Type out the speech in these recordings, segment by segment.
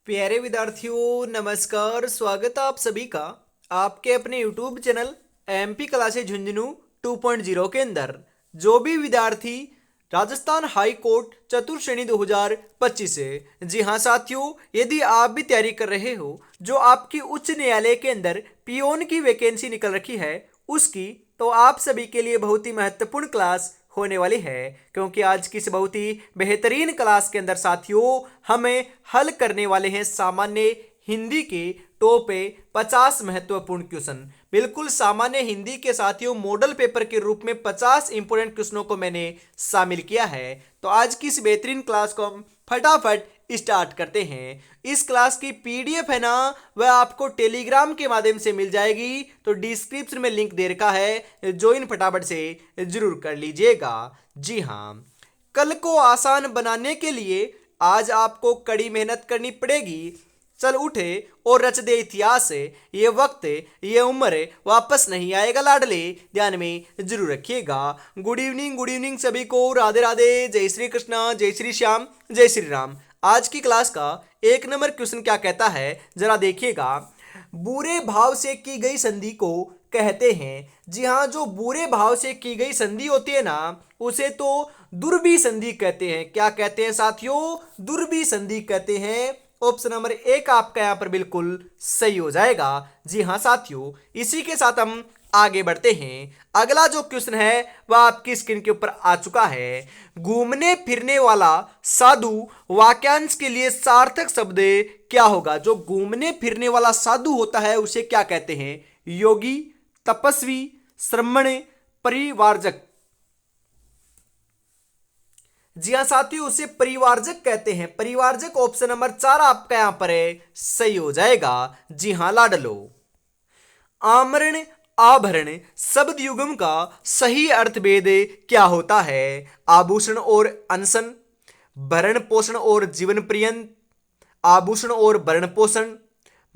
प्यारे विद्यार्थियों नमस्कार। स्वागत है आप सभी का आपके अपने YouTube channel MP classes Jhunjhunu 2.0 के अंदर। जो भी विद्यार्थी राजस्थान हाई कोर्ट चतुर्थ श्रेणी 2025 से, जी हाँ साथियों, यदि आप भी तैयारी कर रहे हो जो आपकी उच्च न्यायालय के अंदर पियोन की वैकेंसी निकल रखी है उसकी, तो आप सभी के लिए बहुत ही महत्वपूर्ण क्लास होने वाली है। क्योंकि आज की इस बहुत ही बेहतरीन क्लास के अंदर साथियों हमें हल करने वाले हैं सामान्य हिंदी के टॉप 50 महत्वपूर्ण क्वेश्चन। बिल्कुल सामान्य हिंदी के साथियों मॉडल पेपर के रूप में 50 इंपोर्टेंट क्वेश्चनों को मैंने शामिल किया है। तो आज की इस बेहतरीन क्लास को हम फटाफट स्टार्ट करते हैं। इस क्लास की पीडीएफ है ना, वह आपको टेलीग्राम के माध्यम से मिल जाएगी। तो डिस्क्रिप्शन में लिंक दे रखा है, ज्वाइन फटाफट से जरूर कर लीजिएगा। जी हाँ, कल को आसान बनाने के लिए आज आपको कड़ी मेहनत करनी पड़ेगी। चल उठे और रच दे इतिहास। ये वक्त ये उम्र वापस नहीं आएगा लाडले, ध्यान में जरूर रखिएगा। गुड इवनिंग सभी को। राधे राधे, जय श्री कृष्णा, जय श्री श्याम, जय श्री राम। आज की क्लास का एक नंबर क्वेश्चन क्या कहता है जरा देखिएगा। बुरे भाव से की गई संधि को कहते हैं। जी हाँ, जो बुरे भाव से की गई संधि होती है ना उसे तो दुर्भी संधि कहते हैं। क्या कहते हैं साथियों? दुर्भी संधि कहते हैं। ऑप्शन नंबर एक आपका यहां पर बिल्कुल सही हो जाएगा। जी हाँ साथियों, इसी के साथ हम आगे बढ़ते हैं। अगला जो क्वेश्चन है वह आपकी स्क्रीन के ऊपर आ चुका है। घूमने फिरने वाला साधु वाक्यांश के लिए सार्थक शब्द क्या होगा? जो घूमने फिरने वाला साधु होता है उसे क्या कहते हैं? योगी, तपस्वी, श्रमण, परिवारजक। जी हाँ साथियों, उसे परिवारजक कहते हैं। परिवारजक ऑप्शन नंबर 4 आपका यहां पर है, सही हो जाएगा। जी हाँ लाडलो। आमरण आभरण शब्द युग्म का सही अर्थभेद क्या होता है? आभूषण और अनशन, भरण पोषण और जीवन पर्यंत, आभूषण और भरण पोषण,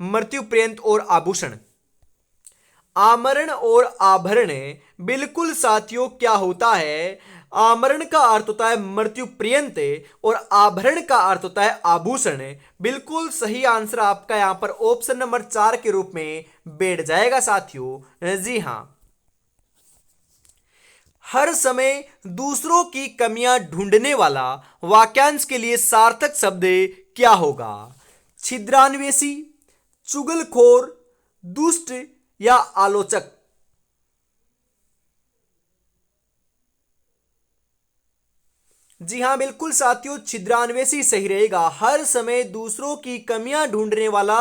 मृत्यु पर्यंत और आभूषण। आमरण और आभरण बिल्कुल साथियों क्या होता है? आमरण का अर्थ होता है मृत्यु पर्यंत और आभरण का अर्थ होता है आभूषण। बिल्कुल सही आंसर आपका यहां पर ऑप्शन नंबर 4 के रूप में बैठ जाएगा साथियों। जी हां, हर समय दूसरों की कमियां ढूंढने वाला वाक्यांश के लिए सार्थक शब्द क्या होगा? छिद्रान्वेषी, चुगलखोर, दुष्ट या आलोचक। जी हाँ बिल्कुल साथियों, छिद्रान्वेषी सही रहेगा। हर समय दूसरों की कमियां ढूंढने वाला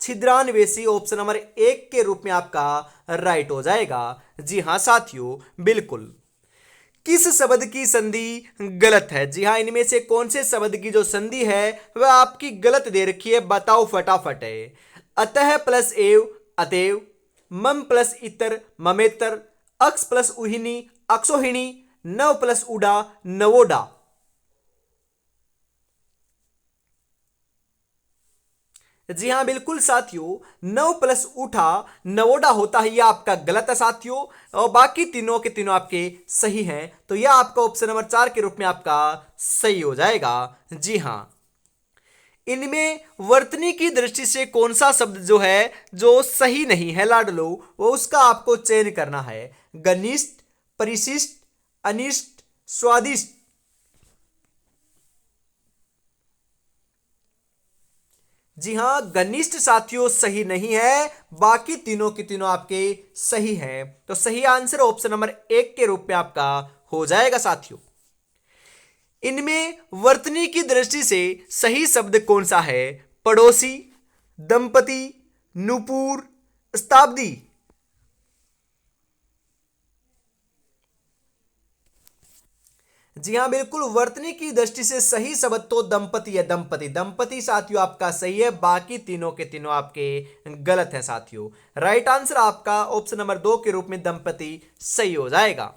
छिद्रान्वेषी ऑप्शन नंबर 1 के रूप में आपका राइट हो जाएगा। जी हाँ साथियों बिल्कुल। किस शब्द की संधि गलत है? जी हाँ, इनमें से कौन से शब्द की जो संधि है वह आपकी गलत दे रखी है, बताओ फटाफट है। अतः प्लस एव अतएव, मम प्लस इतर ममेतर, अक्स प्लस उहिनी अक्षोहिणी, नव प्लस उडा नवोडा। जी हाँ बिल्कुल साथियों, नव प्लस उठा नवोडा होता है, यह आपका गलत है साथियों। और बाकी तीनों के तीनों आपके सही हैं, तो यह आपका ऑप्शन नंबर 4 के रूप में आपका सही हो जाएगा। जी हाँ, इनमें वर्तनी की दृष्टि से कौन सा शब्द जो है जो सही नहीं है लाडलो, वो उसका आपको चयन करना है। घनिष्ठ, परिशिष्ट, अनिष्ट, स्वादिष्ट। जी हां, घनिष्ठ साथियों सही नहीं है, बाकी तीनों की तीनों आपके सही हैं। तो सही आंसर ऑप्शन नंबर 1 के रूप में आपका हो जाएगा साथियों। इनमें वर्तनी की दृष्टि से सही शब्द कौन सा है? पड़ोसी, दंपति, नुपुर, शताब्दी। जी हाँ बिल्कुल, वर्तनी की दृष्टि से सही शब्द तो दंपति है। दंपति दंपति साथियों आपका सही है, बाकी तीनों के तीनों आपके गलत हैं साथियों। राइट आंसर आपका ऑप्शन नंबर 2 के रूप में दंपति सही हो जाएगा।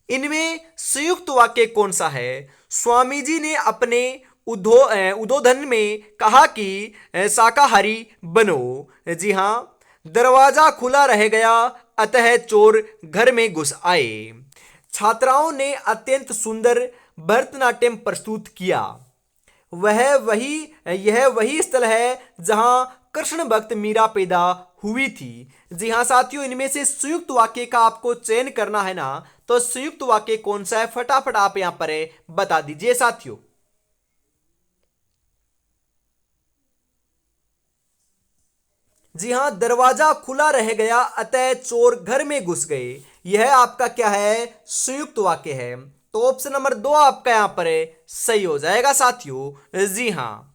इनमें संयुक्त वाक्य कौन सा है? स्वामी जी ने अपने उद्बोधन में कहा कि शाकाहारी बनो। जी हाँ, दरवाजा खुला रह गया अतः चोर घर में घुस आए। छात्राओं ने अत्यंत सुंदर भरतनाट्यम प्रस्तुत किया। यह वही स्थल है जहां कृष्ण भक्त मीरा पैदा हुई थी। जी हाँ साथियों, इनमें से संयुक्त वाक्य का आपको चयन करना है ना, तो संयुक्त वाक्य कौन सा है फटाफट आप यहां पर बता दीजिए साथियों। जी हाँ, दरवाजा खुला रह गया अतः चोर घर में घुस गए। यह आपका क्या है, संयुक्त वाक्य है। तो ऑप्शन नंबर 2 आपका यहां पर सही हो जाएगा साथियों। जी हाँ,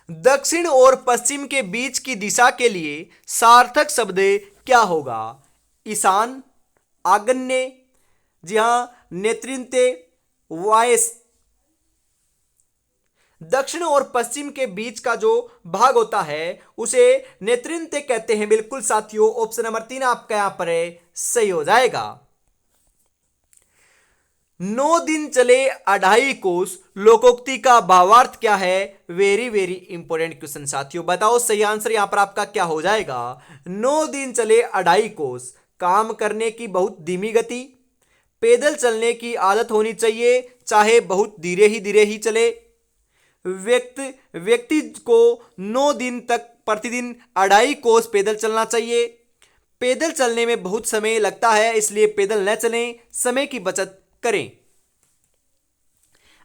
दक्षिण और पश्चिम के बीच की दिशा के लिए सार्थक शब्द क्या होगा? ईशान, आग्नेय, जी हाँ, नेतृत्व, वायस। दक्षिण और पश्चिम के बीच का जो भाग होता है उसे नेतृत्व कहते हैं। बिल्कुल साथियों, ऑप्शन नंबर 3 आपका यहां पर सही हो जाएगा। 9 दिन चले 2.5 कोस लोकोक्ति का भावार्थ क्या है? वेरी वेरी इंपॉर्टेंट क्वेश्चन साथियों, बताओ सही आंसर यहां पर आपका क्या हो जाएगा। 9 दिन चले 2.5 कोस, काम करने की बहुत धीमी गति, पैदल चलने की आदत होनी चाहिए चाहे बहुत धीरे ही चले, व्यक्ति को 9 दिन तक प्रतिदिन 2.5 कोस पैदल चलना चाहिए, पैदल चलने में बहुत समय लगता है इसलिए पैदल न चलें, समय की बचत करें।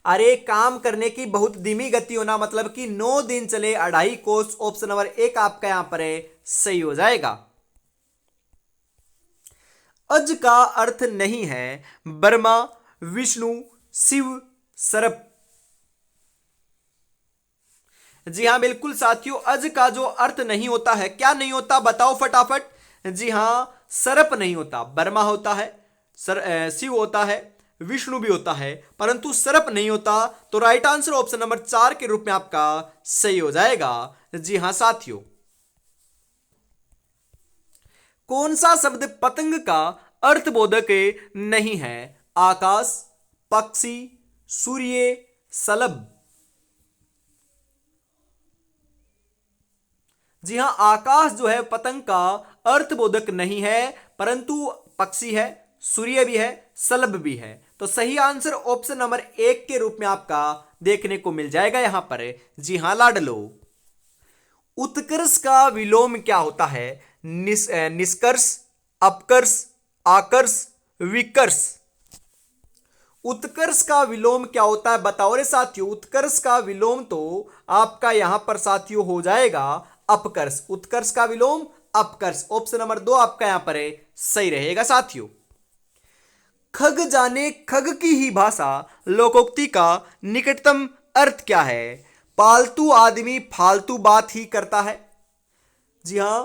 अरे काम करने की बहुत धीमी गति होना मतलब कि 9 दिन चले 2.5 कोस, ऑप्शन नंबर 1 आपका यहां पर सही हो जाएगा। अज का अर्थ नहीं है ब्रह्मा, विष्णु, शिव, सर्प। जी हाँ बिल्कुल साथियों, अज का जो अर्थ नहीं होता है, क्या नहीं होता बताओ फटाफट। जी हाँ, सर्प नहीं होता, ब्रह्मा होता है, शिव होता है, विष्णु भी होता है, परंतु सर्प नहीं होता। तो राइट आंसर ऑप्शन नंबर 4 के रूप में आपका सही हो जाएगा। जी हाँ साथियों, कौन सा शब्द पतंग का अर्थबोधक नहीं है? आकाश, पक्षी, सूर्य, शलभ। जी हां, आकाश जो है पतंग का अर्थबोधक नहीं है, परंतु पक्षी है, सूर्य भी है, शलभ भी है। तो सही आंसर ऑप्शन नंबर 1 के रूप में आपका देखने को मिल जाएगा यहां पर। जी हां लाडलो, उत्कर्ष का विलोम क्या होता है? निष्कर्ष, अपकर्ष, आकर्ष, विकर्ष। उत्कर्ष का विलोम क्या होता है बताओ रे साथियों। उत्कर्ष का विलोम तो आपका यहां पर साथियों हो जाएगा अपकर्ष। उत्कर्ष का विलोम अपकर्ष, ऑप्शन नंबर 2 आपका यहां पर सही रहेगा साथियों। खग जाने खग की ही भाषा लोकोक्ति का निकटतम अर्थ क्या है? पालतू आदमी फालतू बात ही करता है। जी हां,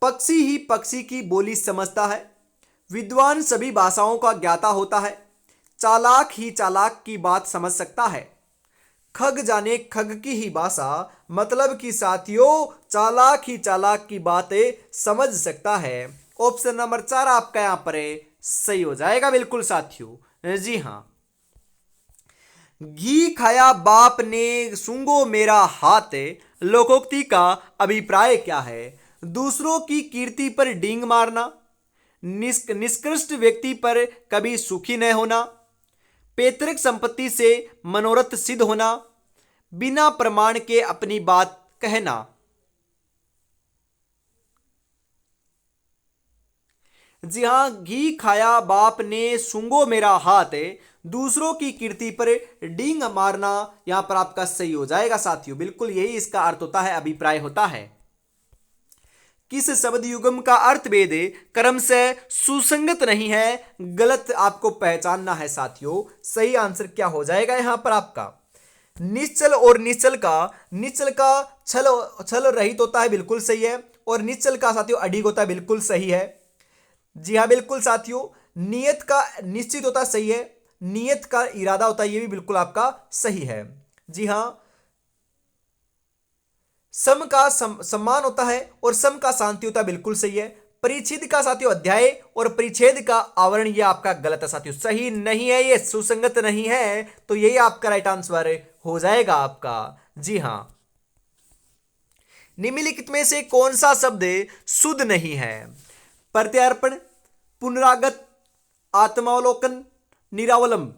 पक्षी ही पक्षी की बोली समझता है, विद्वान सभी भाषाओं का ज्ञाता होता है, चालाक ही चालाक की बात समझ सकता है। खग जाने खग की ही भाषा मतलब कि साथियों चालाक ही चालाक की बातें समझ सकता है। ऑप्शन नंबर 4 आपका यहां पर सही हो जाएगा बिल्कुल साथियों। जी हां, घी खाया बाप ने सूंघो मेरा हाथ लोकोक्ति का अभिप्राय क्या है? दूसरों की कीर्ति पर डींग मारना, निष्कृष्ट व्यक्ति पर कभी सुखी न होना, पैतृक संपत्ति से मनोरथ सिद्ध होना, बिना प्रमाण के अपनी बात कहना। जी हां, घी खाया बाप ने सूंघो मेरा हाथ, दूसरों की कीर्ति पर डींग मारना यहां पर आपका सही हो जाएगा साथियों। बिल्कुल यही इसका अर्थ होता है, अभिप्राय होता है। किस शब्द युगम का अर्थ भेद कर्म से सुसंगत नहीं है? गलत आपको पहचानना है साथियों। सही आंसर क्या हो जाएगा यहां पर आपका? निश्चल और निश्चल का छल छल रहित होता है, बिल्कुल सही है। और निश्चल का साथियों अडिग होता है, बिल्कुल सही है। जी हाँ बिल्कुल साथियों, नियत का निश्चित होता है, सही है। नियत का इरादा होता है, ये भी बिल्कुल आपका सही है। जी हाँ, सम का सम्मान होता है और सम का शांति होता है, बिल्कुल सही है। परिच्छेद का साथियों अध्याय और परिच्छेद का आवरण, ये आपका गलत है साथियों, सही नहीं है, ये सुसंगत नहीं है। तो यही आपका राइट आंसर हो जाएगा आपका। जी हां, निम्नलिखित में से कौन सा शब्द शुद्ध नहीं है? प्रत्यार्पण, पुनरागत, आत्मावलोकन, निरावलंब।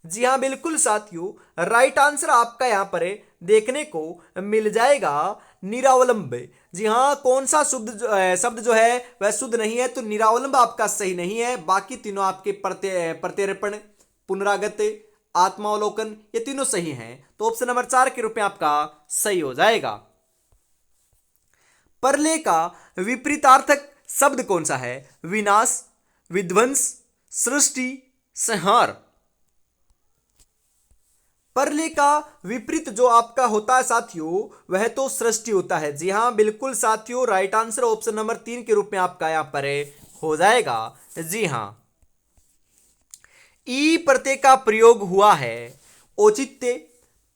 जी हाँ बिल्कुल साथियों, राइट आंसर आपका यहाँ पर देखने को मिल जाएगा निरावलंब। जी हाँ, कौन सा शब्द जो है वह शुद्ध नहीं है, तो निरावलंब आपका सही नहीं है। बाकी तीनों आपके प्रत्यर्पण, पुनरागत, आत्मावलोकन, ये तीनों सही हैं। तो ऑप्शन नंबर 4 के रूप में आपका सही हो जाएगा। परले का विपरीतार्थक शब्द कौन सा है? विनाश, विध्वंस, सृष्टि, संहार। परले का विपरीत जो आपका होता है साथियों, वह तो सृष्टि होता है। जी हाँ बिल्कुल साथियों, राइट आंसर ऑप्शन नंबर 3 के रूप में आपका यहां पर हो जाएगा। जी हाँ, ई प्रत्यय का प्रयोग हुआ है औचित्य,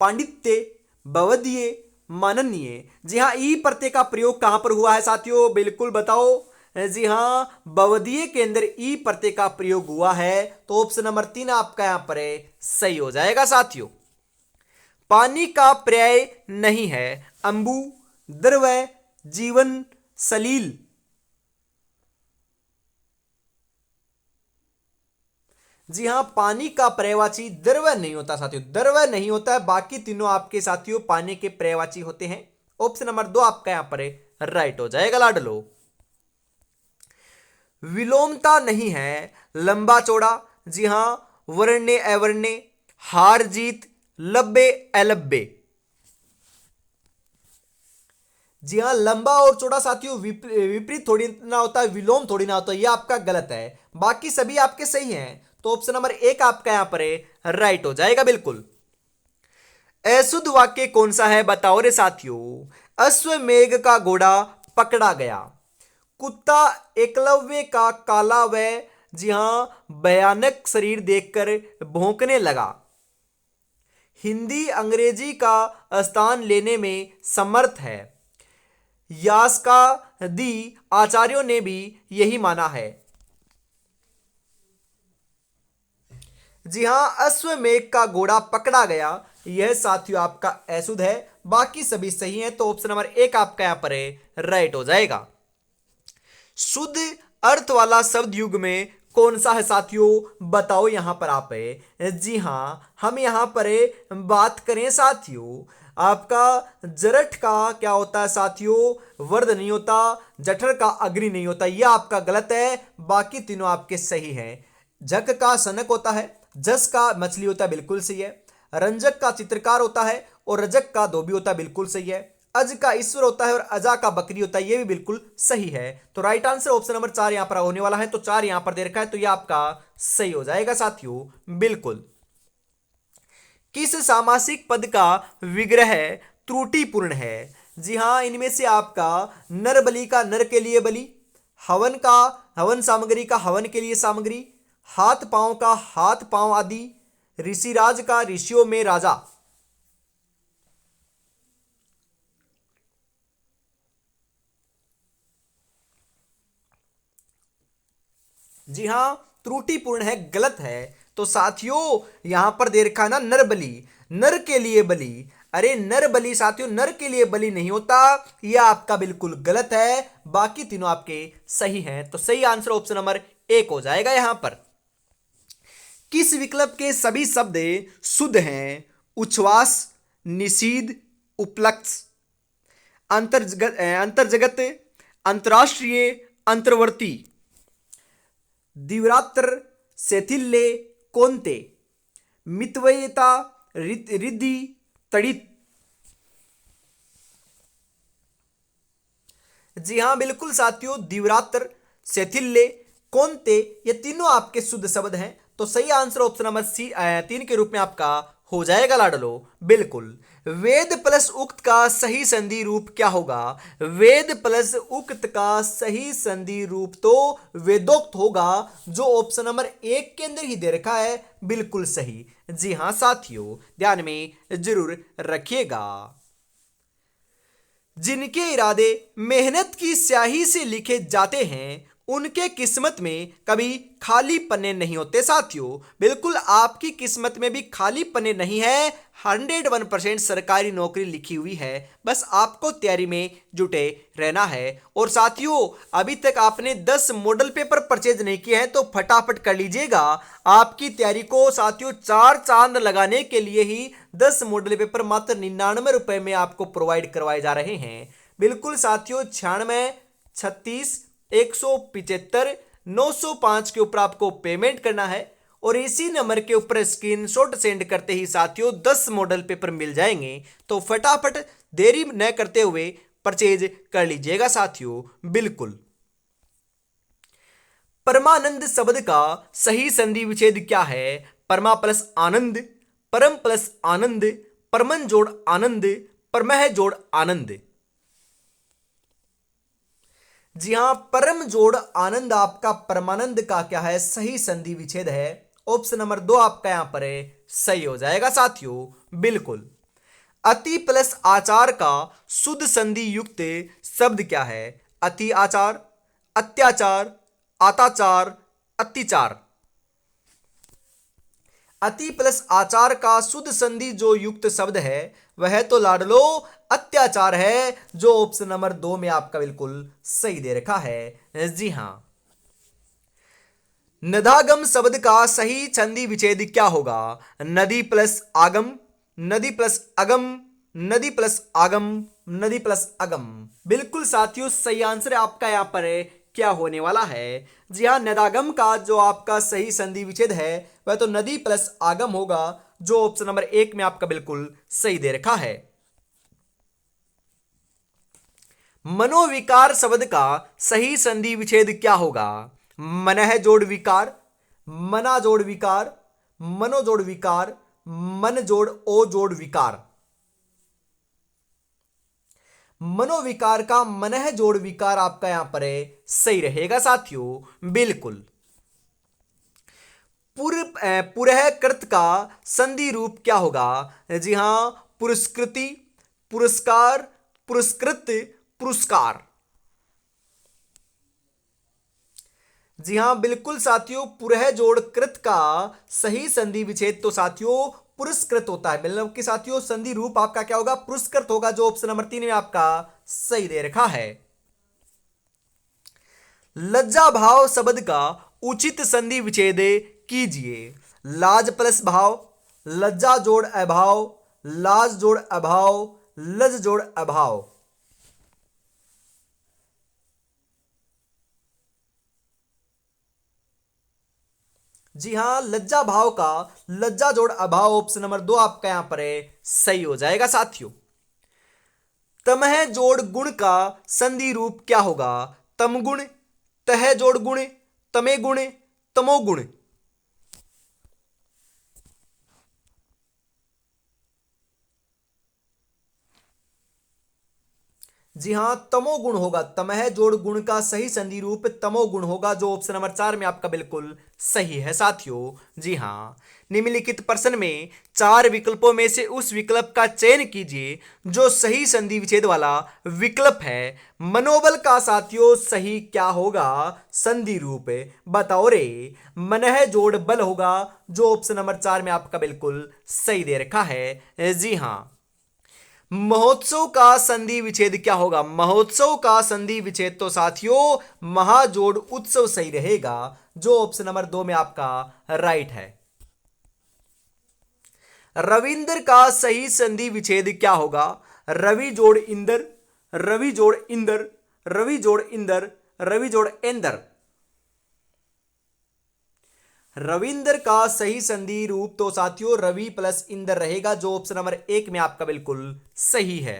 पांडित्य, भवदीय, माननीय। जी हाँ, ई प्रत्यय का प्रयोग कहां पर हुआ है साथियों, बिल्कुल बताओ। जी हाँ, भवदीय के अंदर ई प्रत्यय का प्रयोग हुआ है। तो ऑप्शन नंबर 3 आपका यहां पर सही हो जाएगा साथियों। पानी का पर्याय नहीं है अंबु, द्रव, जीवन, सलील। जी हाँ, पानी का पर्यायवाची द्रव नहीं होता साथियों, द्रव नहीं होता है। बाकी तीनों आपके साथियों पानी के पर्यायवाची होते हैं। ऑप्शन नंबर 2 आपका यहां पर राइट हो जाएगा लाडलो। विलोमता नहीं है लंबा चौड़ा। जी हां, वर्ण्य अवर्ण्य, हार जीत, लब्बे अलब्बे। जी हाँ, लंबा और चौड़ा साथियों विपरीत थोड़ी ना होता है, विलोम थोड़ी ना होता है, ये आपका गलत है। बाकी सभी आपके सही हैं। तो ऑप्शन नंबर 1 आपका यहां पर राइट हो जाएगा बिल्कुल। अशुद्ध वाक्य कौन सा है बताओ रे साथियों। अश्वमेघ का घोड़ा पकड़ा गया, कुत्ता एकलव्य का काला व जी हां भयानक शरीर देखकर भौंकने लगा, हिंदी अंग्रेजी का स्थान लेने में समर्थ है, यास्कादी आचार्यों ने भी यही माना है। जी हां, अश्वमेघ का घोड़ा पकड़ा गया, यह साथियों आपका अशुद्ध है। बाकी सभी सही हैं। तो ऑप्शन नंबर 1 आपका यहां पर राइट हो जाएगा। शुद्ध अर्थ वाला शब्द युग में कौन सा है साथियों, बताओ यहां पर आप जी हां, हम यहां पर बात करें साथियों, आपका जरठ का क्या होता है साथियों, वर्द नहीं होता, जठर का अग्नि नहीं होता, यह आपका गलत है। बाकी तीनों आपके सही हैं। जग का सनक होता है, जस का मछली होता है, बिल्कुल सही है। रंजक का चित्रकार होता है और रजक का धोबी होता है, बिल्कुल सही है। अज का ईश्वर होता है और अजा का बकरी होता है, यह भी बिल्कुल सही है। तो राइट आंसर ऑप्शन नंबर 4 यहां पर होने वाला है। तो 4 यहां पर दे रखा है, तो यह आपका सही हो जाएगा साथियों बिल्कुल। किस सामासिक पद का विग्रह त्रुटिपूर्ण है? जी हां, इनमें से आपका नर बलि का नर के लिए बलि, हवन का हवन सामग्री का हवन के लिए सामग्री, हाथ पांव का हाथ पांव आदि, ऋषिराज का ऋषियों में राजा। जी हां, त्रुटिपूर्ण है, गलत है। तो साथियों यहां पर दे रखा है ना नर बलि, नर के लिए बलि। अरे नर बलि साथियों नर के लिए बलि नहीं होता, यह आपका बिल्कुल गलत है। बाकी तीनों आपके सही हैं। तो सही आंसर ऑप्शन नंबर 1 हो जाएगा यहां पर। किस विकल्प के सभी शब्द शुद्ध हैं? उच्छ्वास, निषीद, उपलक्ष, अंतर्जगत, अंतरराष्ट्रीय, अंतर्वर्ती। दिव्रात्र, शैथिल्य, कोंते, मितव्ययिता, रिद्धि, तड़ित। जी हां बिल्कुल साथियों, दिव्रात्र, शैथिल्य, कोंते, ये तीनों आपके शुद्ध शब्द हैं। तो सही आंसर ऑप्शन नंबर 3 के रूप में आपका हो जाएगा लाडलो बिल्कुल। वेद प्लस उक्त का सही संधि रूप क्या होगा? वेद प्लस उक्त का सही संधि रूप तो वेदोक्त होगा, जो ऑप्शन नंबर 1 के अंदर ही दे रखा है, बिल्कुल सही। जी हां साथियों, ध्यान में जरूर रखिएगा। जिनके इरादे मेहनत की स्याही से लिखे जाते हैं उनके किस्मत में कभी खाली पन्ने नहीं होते साथियों। बिल्कुल आपकी किस्मत में भी खाली पन्ने नहीं है। 101% सरकारी नौकरी लिखी हुई है। बस आपको तैयारी में जुटे रहना है। और साथियों, अभी तक आपने 10 मॉडल पेपर परचेज नहीं किए हैं तो फटाफट कर लीजिएगा। आपकी तैयारी को साथियों 4 चांद लगाने के लिए ही 10 मॉडल पेपर मात्र 99 रुपए में आपको प्रोवाइड करवाए जा रहे हैं। बिल्कुल साथियों, 96 36 175 905 के ऊपर आपको पेमेंट करना है और इसी नंबर के ऊपर स्क्रीनशॉट सेंड करते ही साथियों 10 मॉडल पेपर मिल जाएंगे। तो फटाफट देरी न करते हुए परचेज कर लीजिएगा साथियों। बिल्कुल। परमानंद शब्द का सही संधि विच्छेद क्या है? परमा प्लस आनंद, परम प्लस आनंद, परमन जोड़ आनंद, परमह जोड़ आनंद। जी हां, परम जोड़ आनंद आपका परमानंद का क्या है? सही संधि विच्छेद है। ऑप्शन नंबर 2 आपका यहां पर है, सही हो जाएगा साथियों। बिल्कुल। अति प्लस आचार का शुद्ध संधि युक्त शब्द क्या है? अति आचार, अत्याचार, आताचार, अत्याचार। अति प्लस आचार का शुद्ध संधि जो युक्त शब्द है वह तो लाडलो अत्याचार है, जो ऑप्शन नंबर 2 में आपका बिल्कुल सही दे रखा है। जी हां। नदागम शब्द का सही संधि विच्छेद क्या होगा? नदी प्लस आगम, नदी प्लस अगम, नदी प्लस आगम, नदी प्लस अगम। बिल्कुल साथियों, सही आंसर आपका यहां पर है क्या होने वाला है। जी हां, नदागम का जो आपका सही संधि विच्छेद है वह तो नदी प्लस आगम होगा, जो ऑप्शन नंबर 1 में आपका बिल्कुल सही दे रखा है। मनोविकार शब्द का सही संधि विच्छेद क्या होगा? मनः जोड़ विकार, मना जोड़ विकार, मनो जोड़ विकार, मन जोड़ ओ जोड़ विकार। मनोविकार का मनः जोड़ विकार आपका यहां पर है, सही रहेगा साथियों। बिल्कुल। पुरः कृत का संधि रूप क्या होगा? जी हां, पुरस्कृति, पुरस्कार, पुरस्कृत, पुरस्कार। जी हां, बिल्कुल साथियों, पुरः जोड़ कृत का सही संधि विच्छेद तो साथियों पुरस्कृत होता है। मतलब कि साथियों संधि रूप आपका क्या होगा? पुरस्कृत होगा, जो ऑप्शन नंबर 3 में आपका सही दे रखा है। लज्जा भाव शब्द का उचित संधि विच्छेद कीजिए। लाज प्लस भाव, लज्जा जोड़ अभाव, लाज जोड़ अभाव, लज जोड़ अभाव। जी हां, लज्जा भाव का लज्जा जोड़ अभाव ऑप्शन नंबर 2 आपका यहां पर है, सही हो जाएगा साथियों। तमह जोड़ गुण का संधि रूप क्या होगा? तमगुण, तह जोड़ गुण, तमे गुण, तमोगुण। जी हां, तमोगुण होगा। तमह जोड़ गुण का सही संधि रूप तमोगुण होगा, जो ऑप्शन नंबर 4 में आपका बिल्कुल सही है साथियों। जी हां। निम्नलिखित प्रश्न में 4 विकल्पों में से उस विकल्प का चयन कीजिए जो सही संधि विच्छेद वाला विकल्प है। मनोबल का साथियों सही क्या होगा? संधि रूप बताओ रे। मनः जोड़ बल होगा, जो ऑप्शन नंबर 4 में आपका बिल्कुल सही दे रखा है। जी हां। महोत्सव का संधि विच्छेद क्या होगा? महोत्सव का संधि विच्छेद तो साथियों महाजोड़ उत्सव सही रहेगा, जो ऑप्शन नंबर 2 में आपका राइट है। रविंद्र का सही संधि विच्छेद क्या होगा? रवि जोड़ इंदर, रवि जोड़ इंदर, रवि जोड़ इंदर, रवि जोड़ इंदर। रविंद्र का सही संधि रूप तो साथियों रवि प्लस इंदर रहेगा, जो ऑप्शन नंबर 1 में आपका बिल्कुल सही है।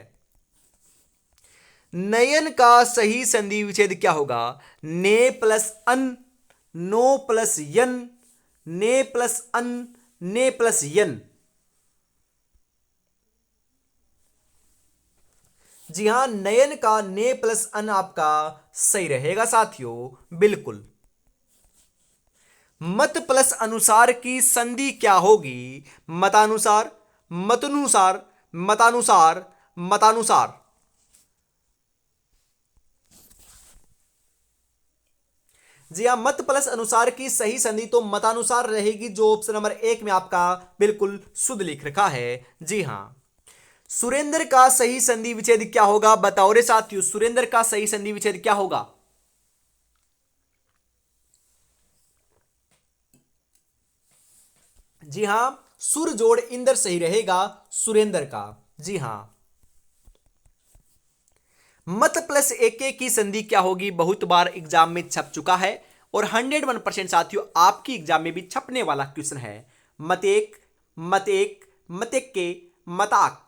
नयन का सही संधि विच्छेद क्या होगा? ने प्लस अन, नो प्लस यन, ने प्लस अन, ने प्लस यन। जी हां, नयन का ने प्लस अन आपका सही रहेगा साथियों। बिल्कुल। मत प्लस अनुसार की संधि क्या होगी? मतानुसार, मतनुसार, मतानुसार, मतानुसार। जी हाँ, मत प्लस अनुसार की सही संधि तो मतानुसार रहेगी, जो ऑप्शन नंबर 1 में आपका बिल्कुल शुद्ध लिख रखा है। जी हाँ, सुरेंद्र का सही संधि विच्छेद क्या होगा, बताओ रे साथियों, सुरेंद्र का सही संधि विच्छेद क्या होगा। जी हां, सुर जोड़ इंदर सही रहेगा सुरेंद्र का। जी हां, मत प्लस एक एक की संधि क्या होगी, बहुत बार एग्जाम में छप चुका है और 101% साथियों आपकी एग्जाम में भी छपने वाला क्वेश्चन है। मत एक, मत एक, मत एक के, मताक।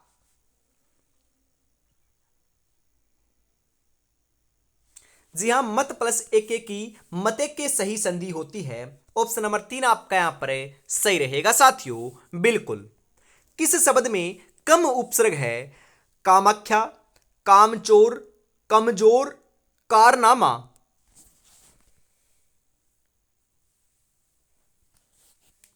जी हां, मत प्लस एक एक की मत एक के सही संधि होती है। ऑप्शन नंबर 3 आपका यहां पर सही रहेगा साथियों, बिल्कुल। किस शब्द में कम उपसर्ग है, कामाख्या, कामचोर, कमजोर, कारनामा।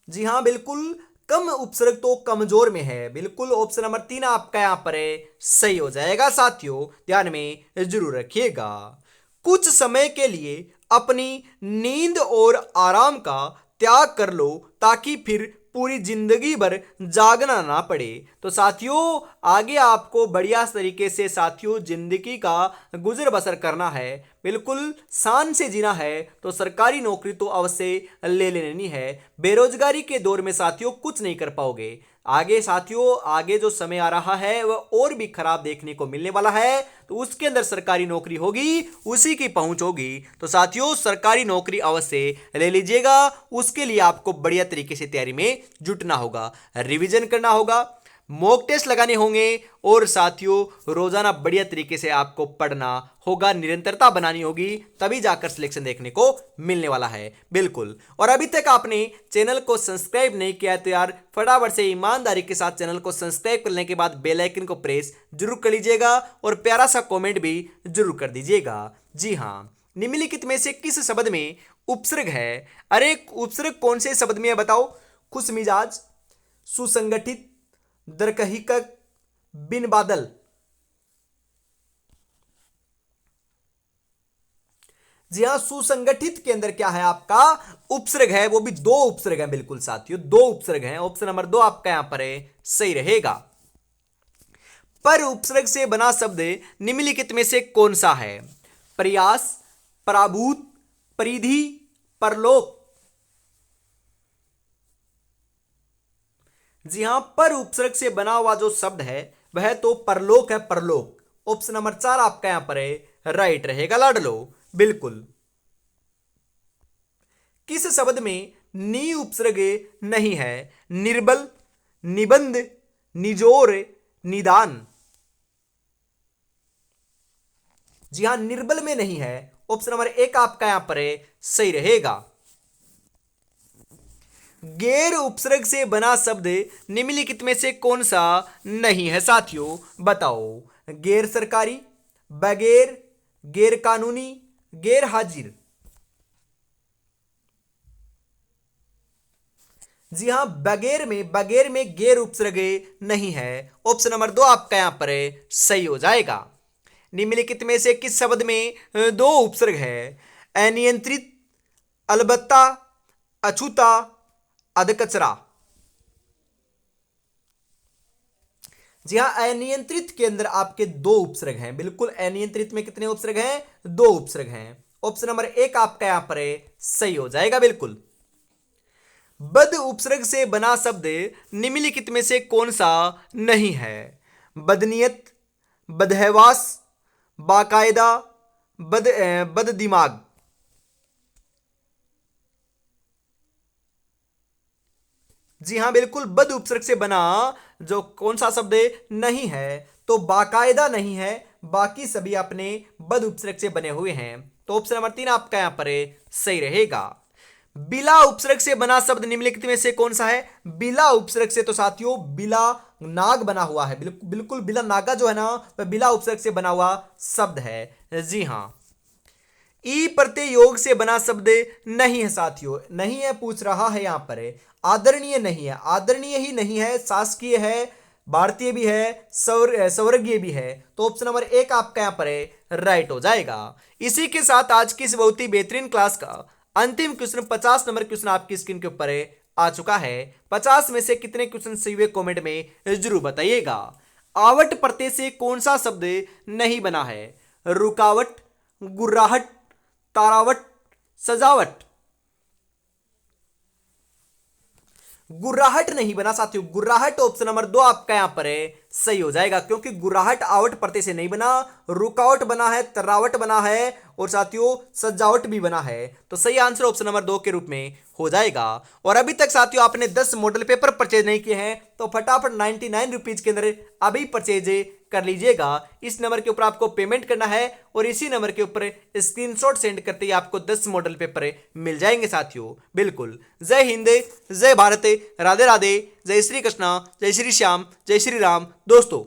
जी हां, बिल्कुल, कम उपसर्ग तो कमजोर में है, बिल्कुल ऑप्शन नंबर 3 आपका यहां पर सही हो जाएगा साथियों, ध्यान में जरूर रखिएगा। कुछ समय के लिए अपनी नींद और आराम का त्याग कर लो ताकि फिर पूरी जिंदगी भर जागना ना पड़े। तो साथियों, आगे आपको बढ़िया तरीके से साथियों जिंदगी का गुजर बसर करना है, बिल्कुल शान से जीना है, तो सरकारी नौकरी तो अवश्य ले लेनी है। बेरोजगारी के दौर में साथियों कुछ नहीं कर पाओगे। आगे साथियों, आगे जो समय आ रहा है वह और भी खराब देखने को मिलने वाला है, तो उसके अंदर सरकारी नौकरी होगी, उसी की पहुंच होगी। तो साथियों, सरकारी नौकरी अवश्य ले लीजिएगा, उसके लिए आपको बढ़िया तरीके से तैयारी में जुटना होगा, रिवीजन करना होगा, मॉक टेस्ट लगाने होंगे, और साथियों रोजाना बढ़िया तरीके से आपको पढ़ना होगा, निरंतरता बनानी होगी, तभी जाकर सिलेक्शन देखने को मिलने वाला है, बिल्कुल। और अभी तक आपने चैनल को सब्सक्राइब नहीं किया तो यार फटाफट से ईमानदारी के साथ चैनल को सब्सक्राइब करने के बाद बेल आइकन को प्रेस जरूर कर लीजिएगा और प्यारा सा कमेंट भी जरूर कर दीजिएगा। जी हाँ, निम्नलिखित में से किस शब्द में उपसर्ग है। अरे उपसर्ग कौन से शब्द में है बताओ। खुश मिजाज, सुसंगठित, दरकहीकक, बिन बादल। जी हाँ, सुसंगठित के अंदर क्या है आपका उपसर्ग है, वो भी दो उपसर्ग हैं, बिल्कुल साथियों दो उपसर्ग हैं। ऑप्शन नंबर 2 आपका यहां पर है सही रहेगा। पर उपसर्ग से बना शब्द निम्नलिखित में से कौन सा है। प्रयास, पराभूत, परिधि, परलोक। जी हां, पर उपसर्ग से बना हुआ जो शब्द है वह तो परलोक है, परलोक। ऑप्शन नंबर 4 आपका यहां पर है राइट रहेगा लाडलो, बिल्कुल। किस शब्द में नी उपसर्ग नहीं है। निर्बल, निबंध, निजोर, निदान। जी हां, निर्बल में नहीं है, ऑप्शन नंबर 1 आपका यहां पर है सही रहेगा। गैर उपसर्ग से बना शब्द निम्नलिखित में से कौन सा नहीं है साथियों, बताओ। गैर सरकारी, बगैर, गैर कानूनी, गैर हाजिर। जी हां, बगैर में गैर उपसर्ग नहीं है, ऑप्शन नंबर 2 आपका यहां पर सही हो जाएगा। निम्नलिखित में से किस शब्द में दो उपसर्ग है। अनियंत्रित, अलबत्ता, अछूता, अधकचरा। जी हाँ, अनियंत्रित के अंदर आपके दो उपसर्ग हैं, बिल्कुल। अनियंत्रित में कितने उपसर्ग हैं, दो उपसर्ग हैं। ऑप्शन नंबर 1 आपका यहां पर सही हो जाएगा, बिल्कुल। बद उपसर्ग से बना शब्द निम्नलिखित में से कौन सा नहीं है। बदनीयत, बदहवास, बाकायदा, बद दिमाग। जी हां, बिल्कुल, बद उपसर्ग से बना जो कौन सा शब्द नहीं है, तो बाकायदा नहीं है, बाकी सभी अपने बद उपसर्ग से बने हुए हैं। तो ऑप्शन नंबर 3 आपका यहां पर सही रहेगा। बिला उपसर्ग से बना शब्द निम्नलिखित में से कौन सा है। बिला उपसर्ग से तो साथियों बिला नाग बना हुआ है, बिल्कुल बिला नागा जो है ना वह बिला उपसर्ग से बना हुआ शब्द है। जी हां, ई प्रत्यय योग से बना शब्द नहीं है साथियों, नहीं है पूछ रहा है यहां पर। आदरणीय नहीं है, आदरणीय ही नहीं है, शासकीय है, भारतीय भी है, स्वर्गीय भी है। तो ऑप्शन नंबर एक आपका यहाँ पर राइट हो जाएगा। इसी के साथ आज की इस बहुत ही बेहतरीन क्लास का अंतिम क्वेश्चन 50 नंबर क्वेश्चन आपकी स्क्रीन के ऊपर आ चुका है। 50 में से कितने क्वेश्चन सही हुए कमेंट में जरूर बताइएगा। आवट प्रत्यय से कौन सा शब्द नहीं बना है? रुकावट, गुर्राहट, तारावट, सजावट। गुर्राहट नहीं बना साथियों, गुर्राहट ऑप्शन नंबर दो आपका यहां पर सही हो जाएगा, क्योंकि गुर्राहट आवट प्रत्यय से नहीं बना, रुकावट बना है, तरावट बना है और साथियों सजावट भी बना है। तो सही आंसर ऑप्शन नंबर दो के रूप में हो जाएगा। और अभी तक साथियों आपने 10 मॉडल पेपर परचेज नहीं किए हैं तो फटाफट 99 रुपीज के अंदर अभी परचेज कर लीजिएगा। इस नंबर के ऊपर आपको पेमेंट करना है और इसी नंबर के ऊपर स्क्रीनशॉट सेंड करते ही आपको 10 मॉडल पेपर मिल जाएंगे साथियों। बिल्कुल। जय हिंद, जय भारत, राधे राधे, जय श्री कृष्णा, जय श्री श्याम, जय श्री राम दोस्तों।